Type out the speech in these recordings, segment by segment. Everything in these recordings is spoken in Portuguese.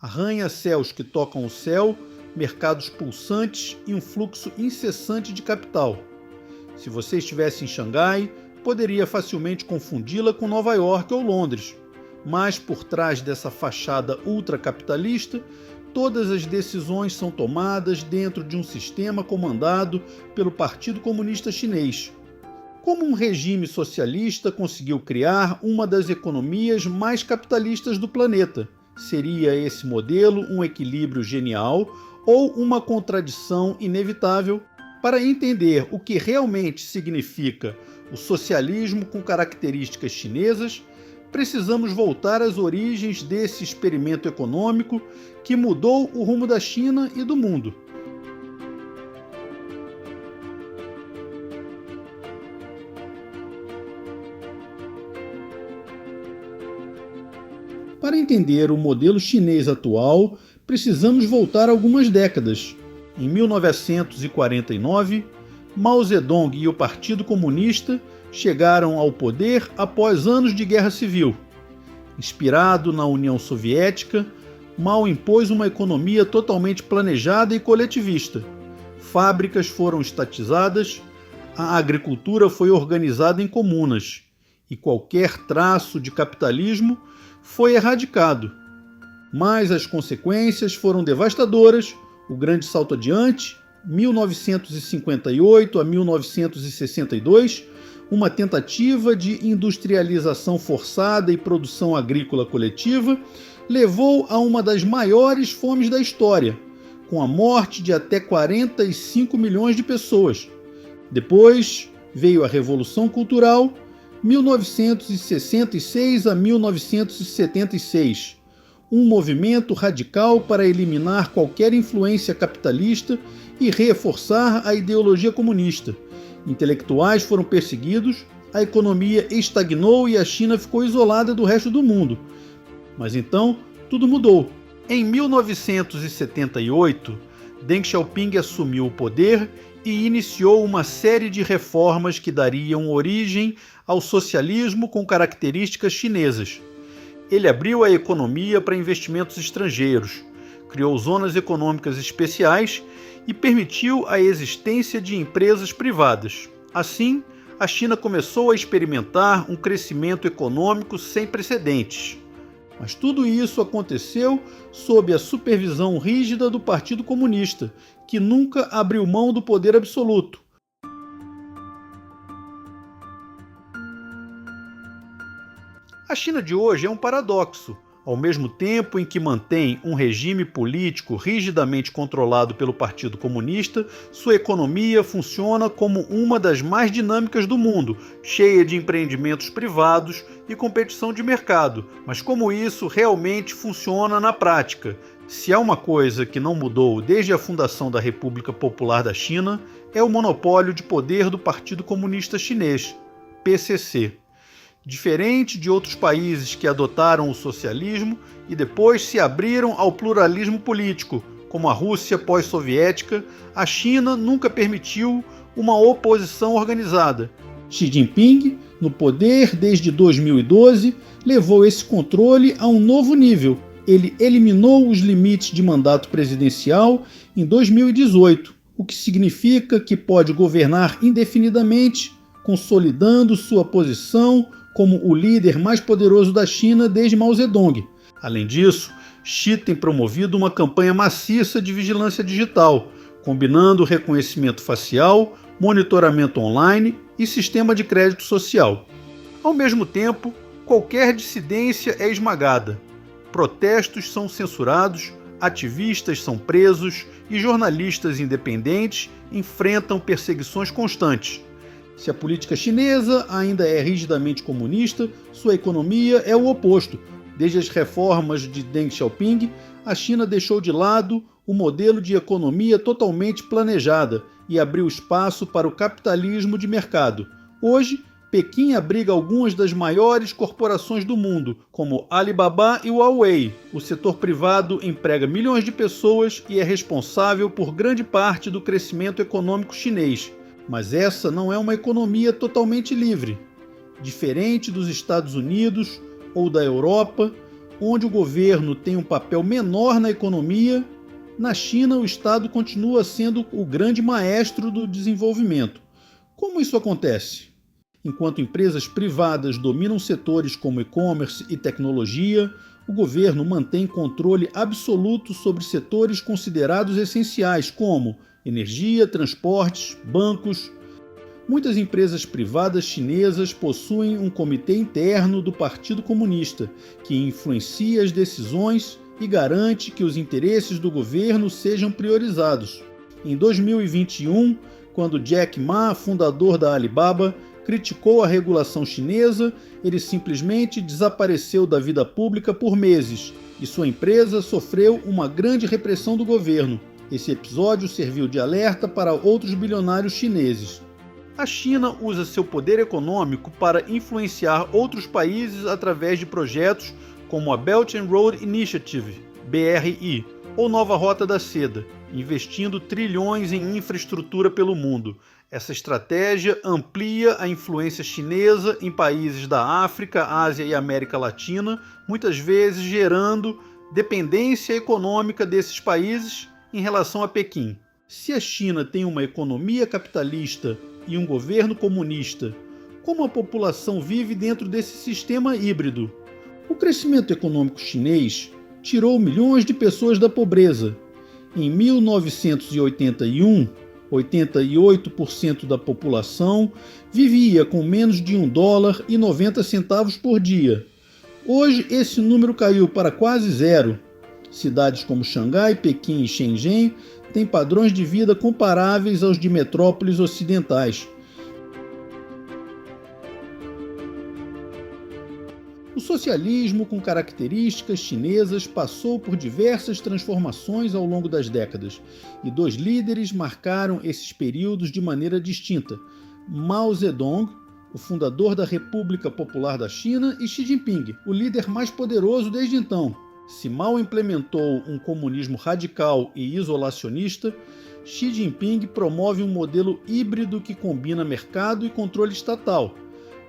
arranha-céus que tocam o céu, mercados pulsantes e um fluxo incessante de capital. Se você estivesse em Xangai, poderia facilmente confundi-la com Nova York ou Londres, mas por trás dessa fachada ultracapitalista, todas as decisões são tomadas dentro de um sistema comandado pelo Partido Comunista Chinês. Como um regime socialista conseguiu criar uma das economias mais capitalistas do planeta? Seria esse modelo um equilíbrio genial ou uma contradição inevitável? Para entender o que realmente significa o socialismo com características chinesas, precisamos voltar às origens desse experimento econômico que mudou o rumo da China e do mundo. Para entender o modelo chinês atual, precisamos voltar algumas décadas. Em 1949, Mao Zedong e o Partido Comunista chegaram ao poder após anos de guerra civil. Inspirado na União Soviética, Mao impôs uma economia totalmente planejada e coletivista. Fábricas foram estatizadas, a agricultura foi organizada em comunas e qualquer traço de capitalismo foi erradicado. Mas as consequências foram devastadoras. O grande salto adiante, 1958 a 1962, uma tentativa de industrialização forçada e produção agrícola coletiva, levou a uma das maiores fomes da história, com a morte de até 45 milhões de pessoas. Depois veio a Revolução Cultural, 1966 a 1976, um movimento radical para eliminar qualquer influência capitalista e reforçar a ideologia comunista. Intelectuais foram perseguidos, a economia estagnou e a China ficou isolada do resto do mundo. Mas então, tudo mudou. Em 1978, Deng Xiaoping assumiu o poder e iniciou uma série de reformas que dariam origem ao socialismo com características chinesas. Ele abriu a economia para investimentos estrangeiros, criou zonas econômicas especiais e permitiu a existência de empresas privadas. Assim, a China começou a experimentar um crescimento econômico sem precedentes. Mas tudo isso aconteceu sob a supervisão rígida do Partido Comunista, que nunca abriu mão do poder absoluto. A China de hoje é um paradoxo. Ao mesmo tempo em que mantém um regime político rigidamente controlado pelo Partido Comunista, sua economia funciona como uma das mais dinâmicas do mundo, cheia de empreendimentos privados e competição de mercado. Mas como isso realmente funciona na prática? Se há uma coisa que não mudou desde a fundação da República Popular da China, é o monopólio de poder do Partido Comunista Chinês, PCC. Diferente de outros países que adotaram o socialismo e depois se abriram ao pluralismo político, como a Rússia pós-soviética, a China nunca permitiu uma oposição organizada. Xi Jinping, no poder desde 2012, levou esse controle a um novo nível. Ele eliminou os limites de mandato presidencial em 2018, o que significa que pode governar indefinidamente, consolidando sua posição como o líder mais poderoso da China desde Mao Zedong. Além disso, Xi tem promovido uma campanha maciça de vigilância digital, combinando reconhecimento facial, monitoramento online e sistema de crédito social. Ao mesmo tempo, qualquer dissidência é esmagada. Protestos são censurados, ativistas são presos e jornalistas independentes enfrentam perseguições constantes. Se a política chinesa ainda é rigidamente comunista, sua economia é o oposto. Desde as reformas de Deng Xiaoping, a China deixou de lado o modelo de economia totalmente planejada e abriu espaço para o capitalismo de mercado. Hoje, Pequim abriga algumas das maiores corporações do mundo, como Alibaba e Huawei. O setor privado emprega milhões de pessoas e é responsável por grande parte do crescimento econômico chinês. Mas essa não é uma economia totalmente livre. Diferente dos Estados Unidos ou da Europa, onde o governo tem um papel menor na economia, na China o Estado continua sendo o grande maestro do desenvolvimento. Como isso acontece? Enquanto empresas privadas dominam setores como e-commerce e tecnologia, o governo mantém controle absoluto sobre setores considerados essenciais, como energia, transportes, bancos. Muitas empresas privadas chinesas possuem um comitê interno do Partido Comunista, que influencia as decisões e garante que os interesses do governo sejam priorizados. Em 2021, quando Jack Ma, fundador da Alibaba, criticou a regulação chinesa, ele simplesmente desapareceu da vida pública por meses e sua empresa sofreu uma grande repressão do governo. Esse episódio serviu de alerta para outros bilionários chineses. A China usa seu poder econômico para influenciar outros países através de projetos como a Belt and Road Initiative, BRI, ou Nova Rota da Seda, investindo trilhões em infraestrutura pelo mundo. Essa estratégia amplia a influência chinesa em países da África, Ásia e América Latina, muitas vezes gerando dependência econômica desses países em relação a Pequim. Se a China tem uma economia capitalista e um governo comunista, como a população vive dentro desse sistema híbrido? O crescimento econômico chinês tirou milhões de pessoas da pobreza. Em 1981, 88% da população vivia com menos de $1,90 por dia. Hoje, esse número caiu para quase zero. Cidades como Xangai, Pequim e Shenzhen têm padrões de vida comparáveis aos de metrópoles ocidentais. O socialismo, com características chinesas, passou por diversas transformações ao longo das décadas, e dois líderes marcaram esses períodos de maneira distinta: Mao Zedong, o fundador da República Popular da China, e Xi Jinping, o líder mais poderoso desde então. Se Mao implementou um comunismo radical e isolacionista, Xi Jinping promove um modelo híbrido que combina mercado e controle estatal.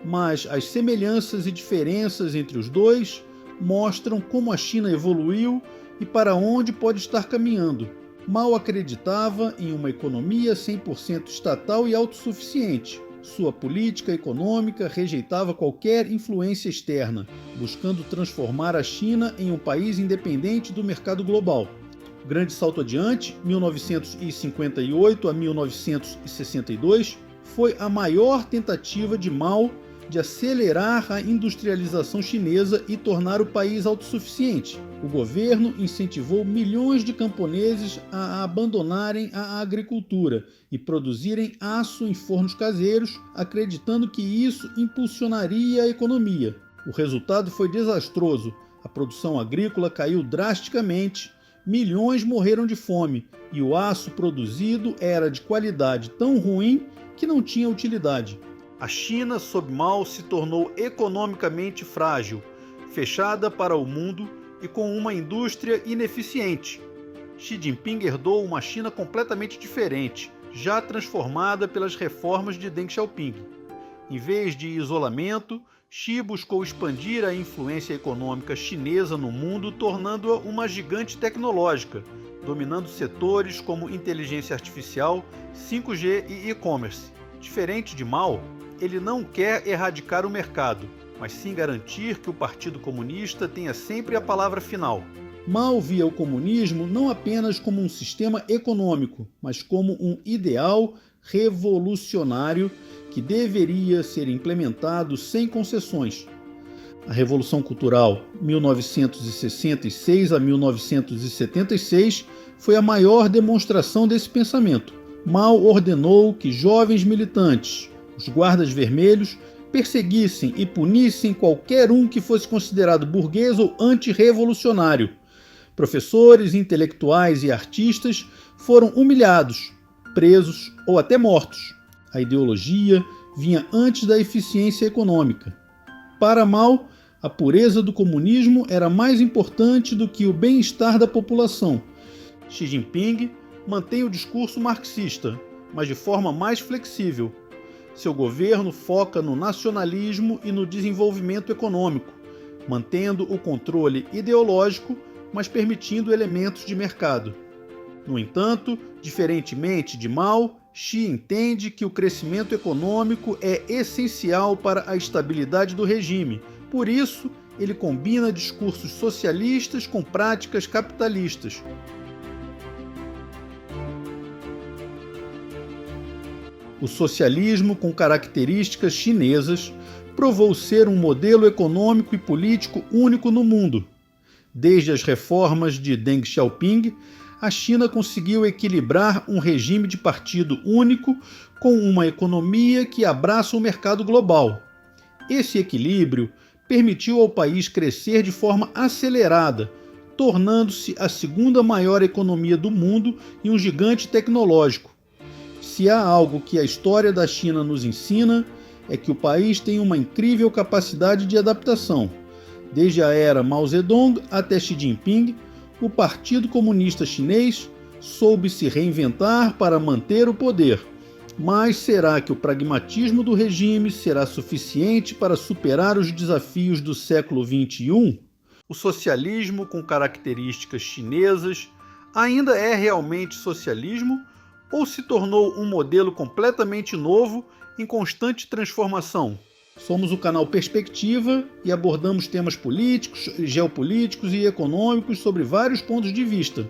Mas as semelhanças e diferenças entre os dois mostram como a China evoluiu e para onde pode estar caminhando. Mao acreditava em uma economia 100% estatal e autossuficiente. Sua política econômica rejeitava qualquer influência externa, buscando transformar a China em um país independente do mercado global. Grande salto adiante, 1958 a 1962, foi a maior tentativa de Mao de acelerar a industrialização chinesa e tornar o país autossuficiente. O governo incentivou milhões de camponeses a abandonarem a agricultura e produzirem aço em fornos caseiros, acreditando que isso impulsionaria a economia. O resultado foi desastroso. A produção agrícola caiu drasticamente, milhões morreram de fome e o aço produzido era de qualidade tão ruim que não tinha utilidade. A China, sob Mao, se tornou economicamente frágil, fechada para o mundo e com uma indústria ineficiente. Xi Jinping herdou uma China completamente diferente, já transformada pelas reformas de Deng Xiaoping. Em vez de isolamento, Xi buscou expandir a influência econômica chinesa no mundo, tornando-a uma gigante tecnológica, dominando setores como inteligência artificial, 5G e e-commerce. Diferente de Mao, ele não quer erradicar o mercado, mas sim garantir que o Partido Comunista tenha sempre a palavra final. Mao via o comunismo não apenas como um sistema econômico, mas como um ideal revolucionário que deveria ser implementado sem concessões. A Revolução Cultural 1966 a 1976 foi a maior demonstração desse pensamento. Mao ordenou que jovens militantes, os guardas vermelhos, perseguissem e punissem qualquer um que fosse considerado burguês ou antirrevolucionário. Professores, intelectuais e artistas foram humilhados, presos ou até mortos. A ideologia vinha antes da eficiência econômica. Para Mao, a pureza do comunismo era mais importante do que o bem-estar da população. Xi Jinping mantém o discurso marxista, mas de forma mais flexível. Seu governo foca no nacionalismo e no desenvolvimento econômico, mantendo o controle ideológico, mas permitindo elementos de mercado. No entanto, diferentemente de Mao, Xi entende que o crescimento econômico é essencial para a estabilidade do regime. Por isso, ele combina discursos socialistas com práticas capitalistas. O socialismo, com características chinesas, provou ser um modelo econômico e político único no mundo. Desde as reformas de Deng Xiaoping, a China conseguiu equilibrar um regime de partido único com uma economia que abraça o mercado global. Esse equilíbrio permitiu ao país crescer de forma acelerada, tornando-se a segunda maior economia do mundo e um gigante tecnológico. Se há algo que a história da China nos ensina, é que o país tem uma incrível capacidade de adaptação. Desde a era Mao Zedong até Xi Jinping, o Partido Comunista Chinês soube se reinventar para manter o poder. Mas será que o pragmatismo do regime será suficiente para superar os desafios do século XXI? O socialismo, com características chinesas, ainda é realmente socialismo ou se tornou um modelo completamente novo em constante transformação? Somos o canal Perspectiva e abordamos temas políticos, geopolíticos e econômicos sobre vários pontos de vista.